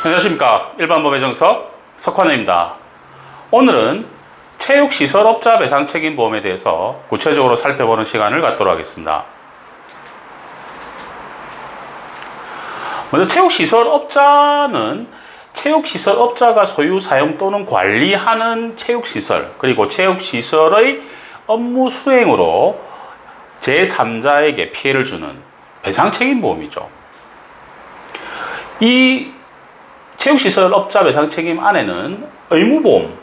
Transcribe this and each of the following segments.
안녕하십니까. 일반법의 정석 석환우입니다. 오늘은 체육시설업자 배상책임보험에 대해서 구체적으로 살펴보는 시간을 갖도록 하겠습니다. 먼저 체육시설업자는 체육시설업자가 소유, 사용 또는 관리하는 체육시설, 그리고 체육시설의 업무 수행으로 제3자에게 피해를 주는 배상책임보험이죠. 이 체육시설업자 배상책임 안에는 의무보험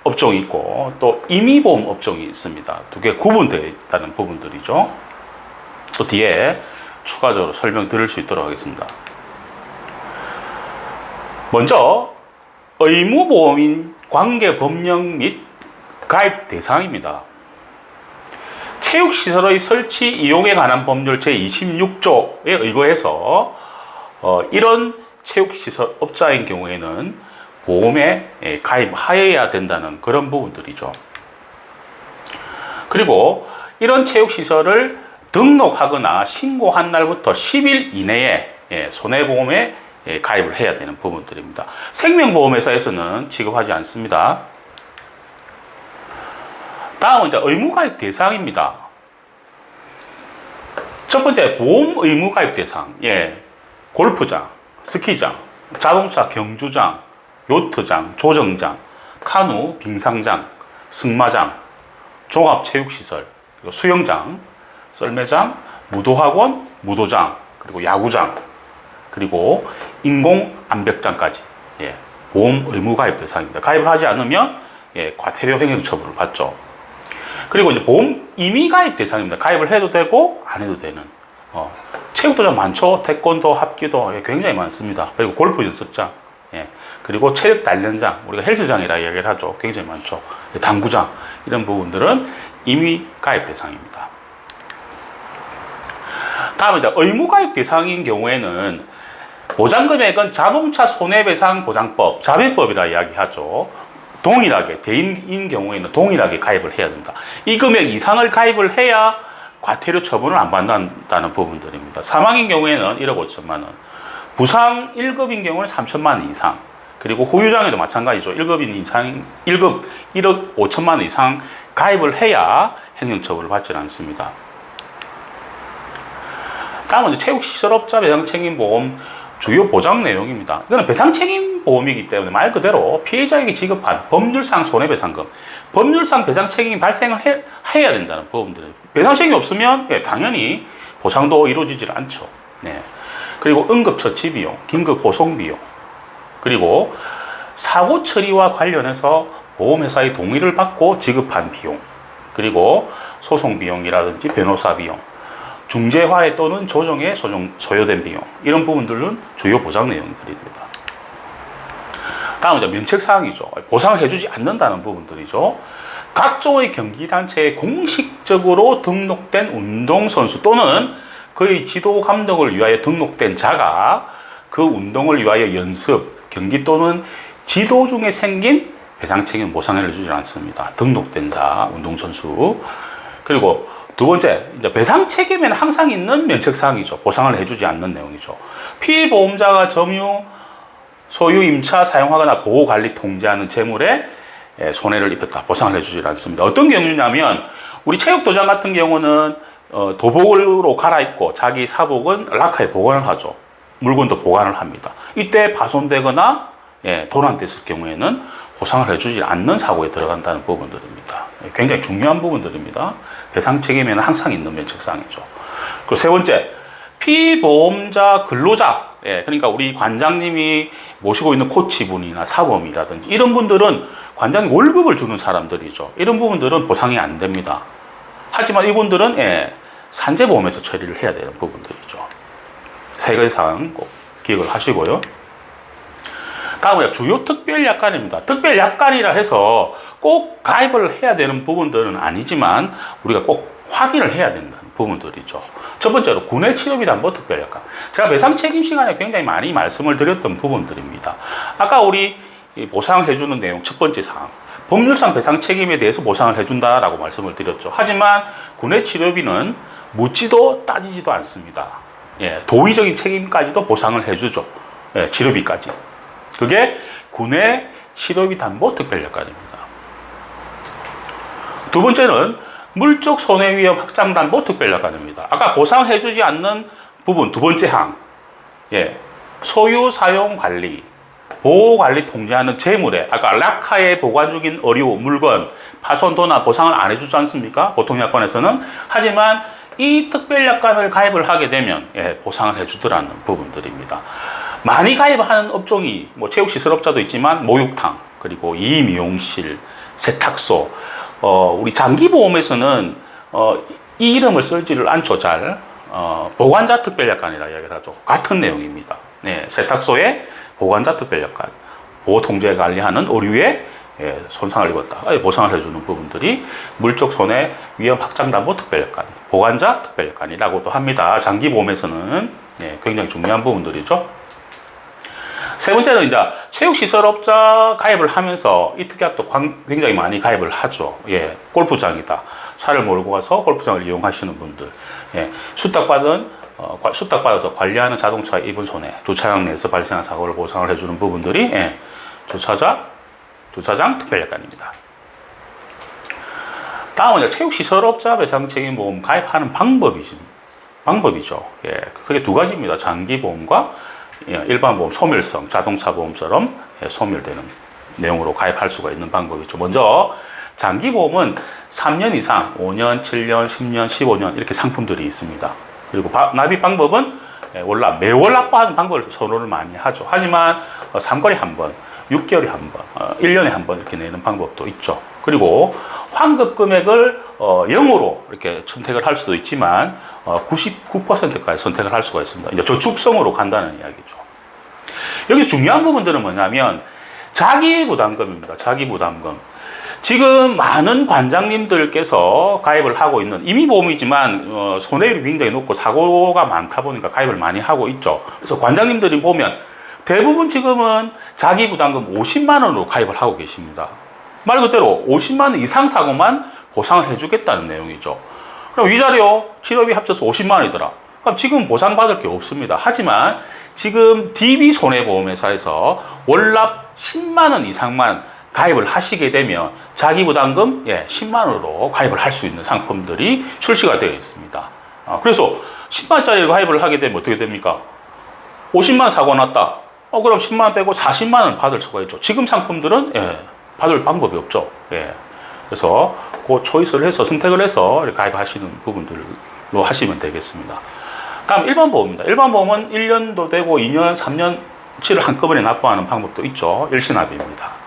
업종이 있고 또 임의보험 업종이 있습니다. 두 개 구분되어 있다는 부분들이죠. 또 뒤에 추가적으로 설명드릴 수 있도록 하겠습니다. 먼저 의무보험인 관계법령 및 가입 대상입니다. 체육시설의 설치, 이용에 관한 법률 제26조에 의거해서 이런 체육시설업자인 경우에는 보험에 가입하여야 된다는 그런 부분들이죠. 그리고 이런 체육시설을 등록하거나 신고한 날부터 10일 이내에 손해보험에 가입을 해야 되는 부분들입니다. 생명보험회사에서는 지급하지 않습니다. 다음은 이제 의무가입 대상입니다. 첫 번째, 보험 의무가입 대상. 골프장, 스키장, 자동차 경주장, 요트장, 조정장, 카누, 빙상장, 승마장, 종합체육시설, 그리고 수영장, 썰매장, 무도학원, 무도장, 그리고 야구장, 그리고 인공암벽장까지 보험 의무가입 대상입니다. 가입을 하지 않으면 과태료 행정처분을 받죠. 그리고 이제 보험 임의가입 대상입니다. 가입을 해도 되고 안 해도 되는. 체육도장 많죠. 태권도, 합기도 굉장히 많습니다. 그리고 골프 연습장, 그리고 체력 단련장, 우리가 헬스장이라 이야기를 하죠. 굉장히 많죠. 당구장, 이런 부분들은 임의가입 대상입니다. 다음에 이제 의무가입 대상인 경우에는 보장금액은 자동차 손해배상보장법, 자배법이라 이야기하죠. 동일하게, 대인인 경우에는 동일하게 가입을 해야 된다. 이 금액 이상을 가입을 해야 과태료 처분을 안 받는다는 부분들입니다. 사망인 경우에는 1억 5천만 원, 부상 1급인 경우는 3천만 원 이상, 그리고 후유장애도 마찬가지죠. 1급인 이상, 1급 1억 5천만 원 이상 가입을 해야 행정처분을 받지 않습니다. 다음은 체육시설업자 배상책임보험 주요 보장 내용입니다. 이거는 배상책임보험이기 때문에 말 그대로 피해자에게 지급한 법률상 손해배상금, 법률상 배상책임이 발생을 해야 된다는 부분들입니다. 배상책임이 없으면 당연히 보상도 이루어지지 않죠. 그리고 응급처치 비용, 긴급호송 비용, 그리고 사고 처리와 관련해서 보험회사의 동의를 받고 지급한 비용, 그리고 소송 비용이라든지 변호사 비용, 중재화해 또는 조정에 소요된 비용, 이런 부분들은 주요 보장 내용들입니다. 다음은 면책사항이죠. 보상을 해주지 않는다는 부분들이죠. 각종의 경기단체에 공식적으로 등록된 운동선수 또는 그의 지도 감독을 위하여 등록된 자가 그 운동을 위하여 연습, 경기 또는 지도 중에 생긴 배상책임 보상을 해주지 않습니다. 등록된 자, 운동선수. 그리고 두 번째, 배상 책임에는 항상 있는 면책사항이죠. 보상을 해주지 않는 내용이죠. 피보험자가 점유, 소유, 임차, 사용하거나 보호, 관리, 통제하는 재물에 손해를 입혔다. 보상을 해주지 않습니다. 어떤 경우냐면 우리 체육도장 같은 경우는 도복으로 갈아입고 자기 사복은 락카에 보관을 하죠. 물건도 보관을 합니다. 이때 파손되거나 도난됐을 경우에는 보상을 해주지 않는 사고에 들어간다는 부분들입니다. 굉장히 중요한 부분들입니다. 배상 책임에는 항상 있는 면책사항이죠. 그리고 세 번째, 피보험자 근로자, 그러니까 우리 관장님이 모시고 있는 코치분이나 사범이라든지 이런 분들은 관장이 월급을 주는 사람들이죠. 이런 부분들은 보상이 안 됩니다. 하지만 이분들은 산재보험에서 처리를 해야 되는 부분들이죠. 세 가지 사항 꼭 기억을 하시고요. 다음은 주요 특별약관입니다. 특별약관이라 해서 꼭 가입을 해야 되는 부분들은 아니지만 우리가 꼭 확인을 해야 된다는 부분들이죠. 첫 번째로 군해치료비담보 특별약관. 제가 배상 책임 시간에 굉장히 많이 말씀을 드렸던 부분들입니다. 아까 우리 보상해주는 내용 첫 번째 사항, 법률상 배상 책임에 대해서 보상을 해준다라고 말씀을 드렸죠. 하지만 군해치료비는 묻지도 따지지도 않습니다. 도의적인 책임까지도 보상을 해주죠. 치료비까지. 그게 군의 치료비 담보 특별약관입니다. 두 번째는 물적 손해위험 확장 담보 특별약관입니다. 아까 보상해주지 않는 부분 두 번째 항, 소유 사용 관리, 보호 관리 통제하는 재물에 아까 락카에 보관 중인 의료 물건 파손 도나 보상을 안 해주지 않습니까? 보통약관에서는. 하지만 이 특별약관을 가입을 하게 되면 보상을 해주더라는 부분들입니다. 많이 가입하는 업종이 뭐 체육시설업자도 있지만 목욕탕, 그리고 이미용실, 세탁소. 우리 장기보험에서는 이 이름을 쓸지를 않죠. 잘 보관자 특별약관이라 이야기를 하죠. 같은 내용입니다. 세탁소의 보관자 특별약관, 보호통제 관리하는 의류에 손상을 입었다, 보상을 해주는 부분들이 물적 손해 위험 확장 담보 특별약관, 보관자 특별약관이라고도 합니다. 장기보험에서는 굉장히 중요한 부분들이죠. 세 번째는 이제 체육시설업자 가입을 하면서 이 특약도 굉장히 많이 가입을 하죠. 골프장이다. 차를 몰고 가서 골프장을 이용하시는 분들. 수탁받아서 관리하는 자동차 입은 손해, 주차장 내에서 발생한 사고를 보상을 해주는 부분들이 주차장 특별약관입니다. 다음은 체육시설업자 배상책임보험 가입하는 방법이죠. 그게 두 가지입니다. 장기보험과 일반 보험, 소멸성, 자동차 보험처럼 소멸되는 내용으로 가입할 수가 있는 방법이죠. 먼저 장기보험은 3년 이상, 5년, 7년, 10년, 15년 이렇게 상품들이 있습니다. 그리고 납입 방법은 매월 납부하는 방법을 선호를 많이 하죠. 하지만 3개월에 한 번, 6개월에 한 번, 1년에 한 번 이렇게 내는 방법도 있죠. 그리고 환급 금액을 0으로 이렇게 선택을 할 수도 있지만 99%까지 선택을 할 수가 있습니다. 이제 저축성으로 간다는 이야기죠. 여기 중요한 부분들은 뭐냐면 자기부담금입니다. 자기부담금. 지금 많은 관장님들께서 가입을 하고 있는 임의보험이지만 손해율이 굉장히 높고 사고가 많다 보니까 가입을 많이 하고 있죠. 그래서 관장님들이 보면 대부분 지금은 자기부담금 50만 원으로 가입을 하고 계십니다. 말 그대로 50만 원 이상 사고만 보상을 해주겠다는 내용이죠. 그럼 위자료, 치료비 합쳐서 50만 원이더라. 그럼 지금 보상받을 게 없습니다. 하지만 지금 DB손해보험회사에서 월납 10만 원 이상만 가입을 하시게 되면 자기부담금 10만 원으로 가입을 할 수 있는 상품들이 출시가 되어 있습니다. 그래서 10만 원짜리 가입을 하게 되면 어떻게 됩니까? 50만 원 사고 났다. 그럼 10만 원 빼고 40만 원 받을 수가 있죠. 지금 상품들은 받을 방법이 없죠. 그래서 그 초이스를 해서 선택을 해서 가입하시는 부분들로 하시면 되겠습니다. 다음 일반 보험입니다. 일반 보험은 1년도 되고 2년, 3년치를 한꺼번에 납부하는 방법도 있죠. 일시납입니다.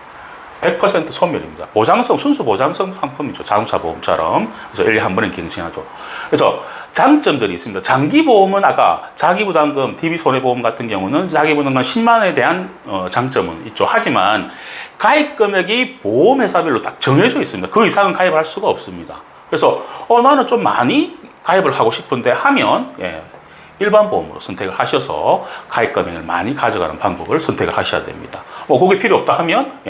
100% 소멸입니다. 보장성, 순수 보장성 상품이죠. 자동차 보험처럼. 그래서 1년에 한 번에 갱신하죠. 그래서 장점들이 있습니다. 장기보험은 아까 자기부담금, DB손해보험 같은 경우는 자기부담금 10만 원에 대한 장점은 있죠. 하지만 가입 금액이 보험회사별로 딱 정해져 있습니다. 그 이상은 가입할 수가 없습니다. 그래서 나는 좀 많이 가입을 하고 싶은데 하면 일반 보험으로 선택을 하셔서 가입 금액을 많이 가져가는 방법을 선택을 하셔야 됩니다. 그게 필요 없다 하면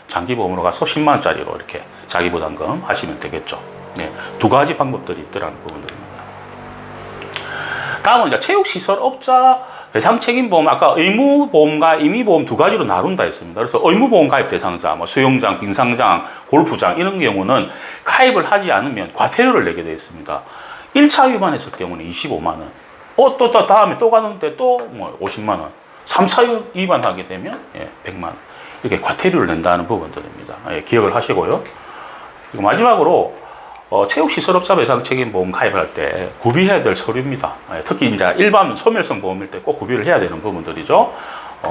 장기보험으로 가서 10만 원짜리로 이렇게 자기부담금 하시면 되겠죠. 두 가지 방법들이 있더라는 부분들입니다. 다음은 이제 체육시설업자 배상책임보험, 아까 의무보험과 임의보험 두 가지로 나눈다 했습니다. 그래서 의무보험 가입 대상자, 수영장, 빙상장, 골프장 이런 경우는 가입을 하지 않으면 과태료를 내게 되어 있습니다. 1차 위반했을 경우는 25만 원. 또 다음에 또 가는데 또 50만 원. 3차 위반하게 되면 100만 원. 이렇게 과태료를 낸다는 부분들입니다. 기억을 하시고요. 그리고 마지막으로 체육시설업자 배상책임보험 가입할 때 구비해야 될 서류입니다. 특히 이제 일반 소멸성 보험일 때 꼭 구비를 해야 되는 부분들이죠.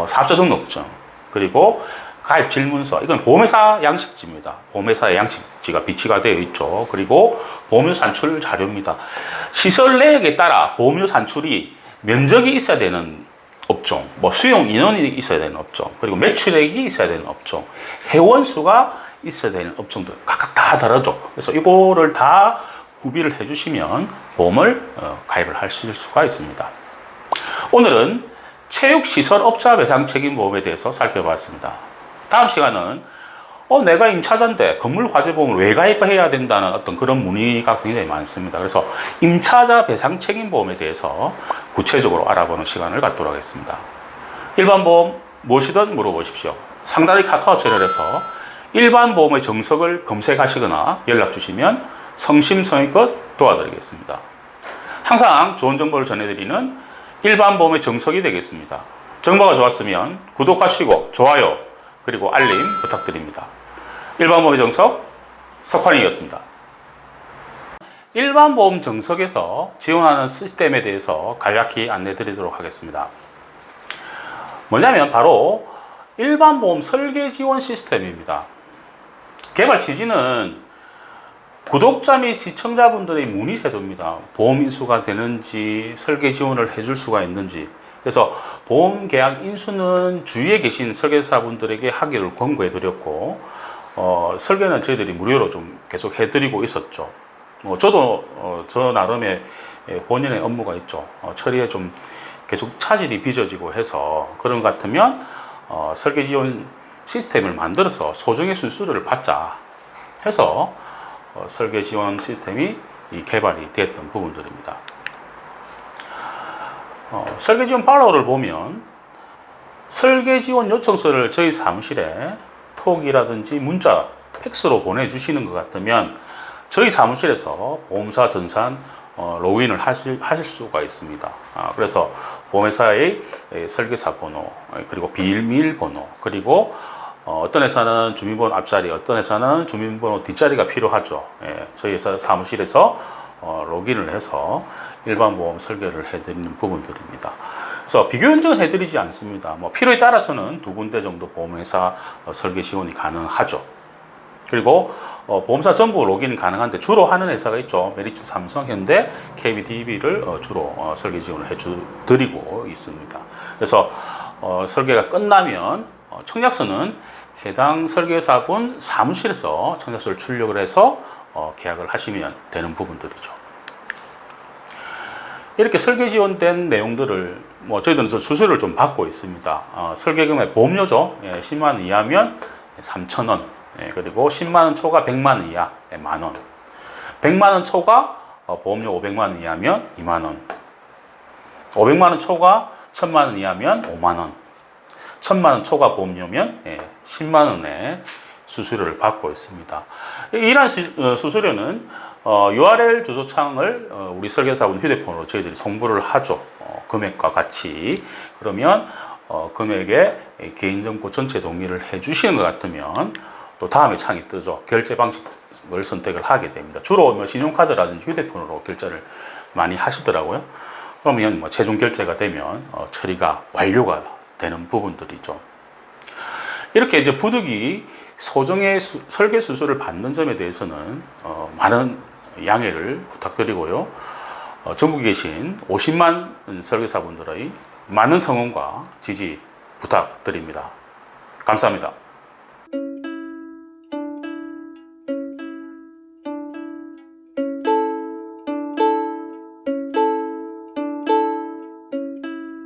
사업자 등록증, 그리고 가입 질문서, 이건 보험회사 양식지입니다. 보험회사의 양식지가 비치가 되어 있죠. 그리고 보험료 산출 자료입니다. 시설 내역에 따라 보험료 산출이 면적이 있어야 되는 업종, 수용 인원이 있어야 되는 업종, 그리고 매출액이 있어야 되는 업종, 회원수가 있어야 되는 업종들 각각 다 다르죠. 그래서 이거를 다 구비를 해주시면 보험을 가입을 하실 수가 있습니다. 오늘은 체육시설업자 배상책임보험에 대해서 살펴봤습니다. 다음 시간은 내가 임차자인데 건물화재보험을 왜 가입해야 된다는 어떤 그런 문의가 굉장히 많습니다. 그래서 임차자 배상책임보험에 대해서 구체적으로 알아보는 시간을 갖도록 하겠습니다. 일반 보험, 무엇이든 물어보십시오. 상단의 카카오 채널에서 일반 보험의 정석을 검색하시거나 연락 주시면 성심성의껏 도와드리겠습니다. 항상 좋은 정보를 전해드리는 일반 보험의 정석이 되겠습니다. 정보가 좋았으면 구독하시고 좋아요 그리고 알림 부탁드립니다. 일반 보험의 정석 석환이었습니다. 일반 보험 정석에서 지원하는 시스템에 대해서 간략히 안내 드리도록 하겠습니다. 뭐냐면 바로 일반 보험 설계 지원 시스템입니다. 개발 취지는 구독자 및 시청자분들의 문의 태도입니다. 보험 인수가 되는지, 설계 지원을 해줄 수가 있는지. 그래서 보험 계약 인수는 주위에 계신 설계사분들에게 하기를 권고해 드렸고, 설계는 저희들이 무료로 좀 계속 해드리고 있었죠. 저도 저 나름의 본인의 업무가 있죠. 처리에 좀 계속 차질이 빚어지고 해서 그런 것 같으면 설계 지원 시스템을 만들어서 소정의 순수를 받자 해서 설계 지원 시스템이 개발이 됐던 부분들입니다. 설계 지원 팔로우를 보면 설계 지원 요청서를 저희 사무실에 톡이라든지 문자, 팩스로 보내주시는 것 같으면 저희 사무실에서 보험사 전산 로그인을 하실 수가 있습니다. 그래서 보험회사의 설계사 번호, 그리고 비밀번호, 그리고 어떤 회사는 주민번호 앞자리, 어떤 회사는 주민번호 뒷자리가 필요하죠. 저희 회사 사무실에서 로그인을 해서 일반 보험 설계를 해드리는 부분들입니다. 그래서 비교 현정은 해드리지 않습니다. 필요에 따라서는 2군데 정도 보험회사 설계 지원이 가능하죠. 그리고 보험사 전부 로그인 가능한데 주로 하는 회사가 있죠. 메리츠, 삼성, 현대, KBDB를 주로 설계 지원을 해드리고 있습니다. 그래서 설계가 끝나면 청약서는 해당 설계사분 사무실에서 청약서를 출력을 해서 계약을 하시면 되는 부분들이죠. 이렇게 설계 지원된 내용들을 저희들은 수수료를 좀 받고 있습니다. 설계금액 보험료죠. 10만 원 이하면 3,000원. 그리고 10만 원 초과 100만 원 이하 만원. 100만 원 초과 보험료 500만 원 이하면 2만 원. 500만 원 초과 1000만 원 이하면 5만 원. 1000만 원 초과 보험료면 10만 원의 수수료를 받고 있습니다. 이러한 수수료는 URL 주소창을 우리 설계사분 휴대폰으로 저희들이 송부를 하죠. 금액과 같이. 그러면 금액에 개인정보 전체 동의를 해주시는 것 같으면 또 다음에 창이 뜨죠. 결제 방식을 선택을 하게 됩니다. 주로 신용카드라든지 휴대폰으로 결제를 많이 하시더라고요. 그러면 최종 결제가 되면 처리가 완료가 되는 부분들이죠. 이렇게 이제 부득이 소정의 설계 수수료를 받는 점에 대해서는 많은 양해를 부탁드리고요. 전국에 계신 50만 설계사분들의 많은 성원과 지지 부탁드립니다. 감사합니다.